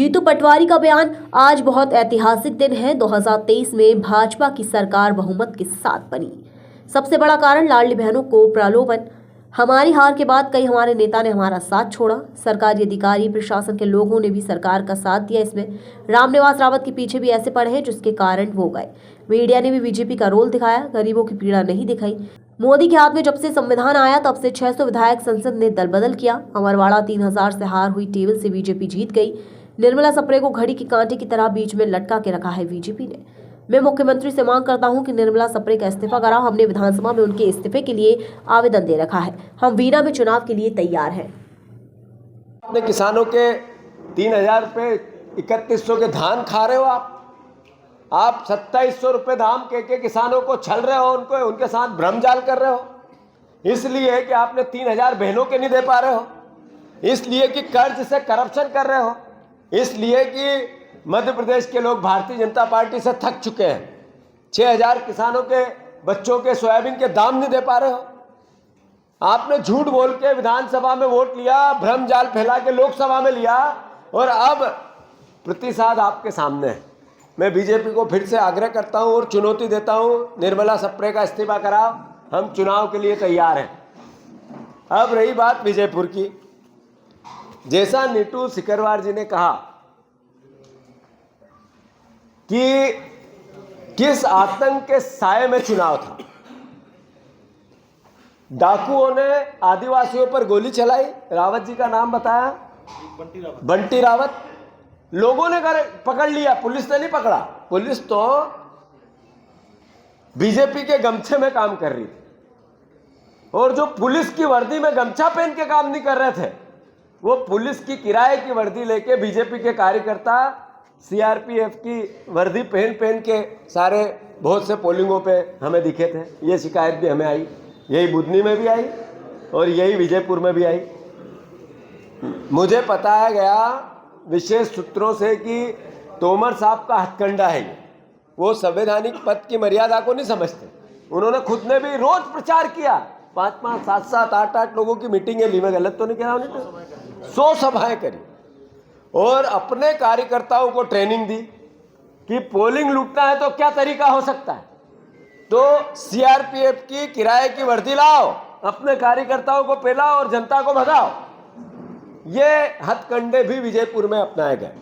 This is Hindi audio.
जीतू पटवारी का बयान। आज बहुत ऐतिहासिक दिन है। 2023 में भाजपा की सरकार बहुमत के साथ बनी। सबसे बड़ा कारण लाडली बहनों को प्रलोभन। हमारी हार के बाद कई हमारे नेता ने हमारा साथ छोड़ा। सरकारी अधिकारी, प्रशासन के लोगों ने भी सरकार का साथ दिया। इसमें रामनिवास रावत के पीछे भी ऐसे पड़े हैं जिसके कारण वो गए। मीडिया ने भी बीजेपी का रोल दिखाया, गरीबों की पीड़ा नहीं दिखाई। मोदी के हाथ में जब से संविधान आया तब से 600 विधायक संसद ने दल बदल किया। अमरवाड़ा 3000 से हार हुई टेबल से बीजेपी जीत गई। निर्मला सप्रे को घड़ी के कांटे की तरह बीच में लटका के रखा है बीजेपी ने। मैं मुख्यमंत्री से मांग करता हूं कि निर्मला सप्रे का इस्तीफा कराओ। हमने विधानसभा में उनके इस्तीफे के लिए आवेदन दे रखा है। हम वीना में चुनाव के लिए तैयार हैं। अपने किसानों के 3000 रुपये 3100 के धान खा रहे हो आप 2700 रुपये धाम के किसानों को छल रहे हो, उनके साथ भ्रमजाल कर रहे हो। इसलिए कि आपने 3000 बहनों के नहीं दे पा रहे हो, इसलिए कि कर्ज से करप्शन कर रहे हो, इसलिए कि मध्य प्रदेश के लोग भारतीय जनता पार्टी से थक चुके हैं। 6000 किसानों के बच्चों के सोयाबीन के दाम नहीं दे पा रहे हो। आपने झूठ बोल के विधानसभा में वोट लिया, भ्रमजाल फैला के लोकसभा में लिया, और अब प्रतिसाद आपके सामने है। मैं बीजेपी को फिर से आग्रह करता हूं और चुनौती देता हूं, निर्मला सप्रे का इस्तीफा कराओ, हम चुनाव के लिए तैयार हैं। अब रही बात विजयपुर की, जैसा नीतू सिकरवार जी ने कहा कि किस आतंक के साए में चुनाव था। डाकुओं ने आदिवासियों पर गोली चलाई, रावत जी का नाम बताया, बंटी रावत। लोगों ने पकड़ लिया, पुलिस ने नहीं पकड़ा। पुलिस तो बीजेपी के गमछे में काम कर रही थी, और जो पुलिस की वर्दी में गमछा पहन के काम नहीं कर रहे थे, वो पुलिस की किराए की वर्दी लेके बीजेपी के कार्यकर्ता सीआरपीएफ की वर्दी पहन के सारे बहुत से पोलिंगों पे हमें दिखे थे। ये शिकायत भी हमें आई, यही बुधनी में भी आई और यही विजयपुर में भी आई। मुझे बताया गया विशेष सूत्रों से कि तोमर साहब का हथकंडा है ये। वो संवैधानिक पद की मर्यादा को नहीं समझते। उन्होंने खुद ने भी रोज प्रचार किया, 5-5, 7-7, 8-8 लोगों की मीटिंगें ली। मैं गलत तो नहीं कह रहा हूं? 100 सभाएं करी और अपने कार्यकर्ताओं को ट्रेनिंग दी कि पोलिंग लूटना है तो क्या तरीका हो सकता है। तो सीआरपीएफ की किराए की वर्दी लाओ, अपने कार्यकर्ताओं को पेलाओ और जनता को भगाओ। ये हथकंडे भी विजयपुर में अपनाए गए।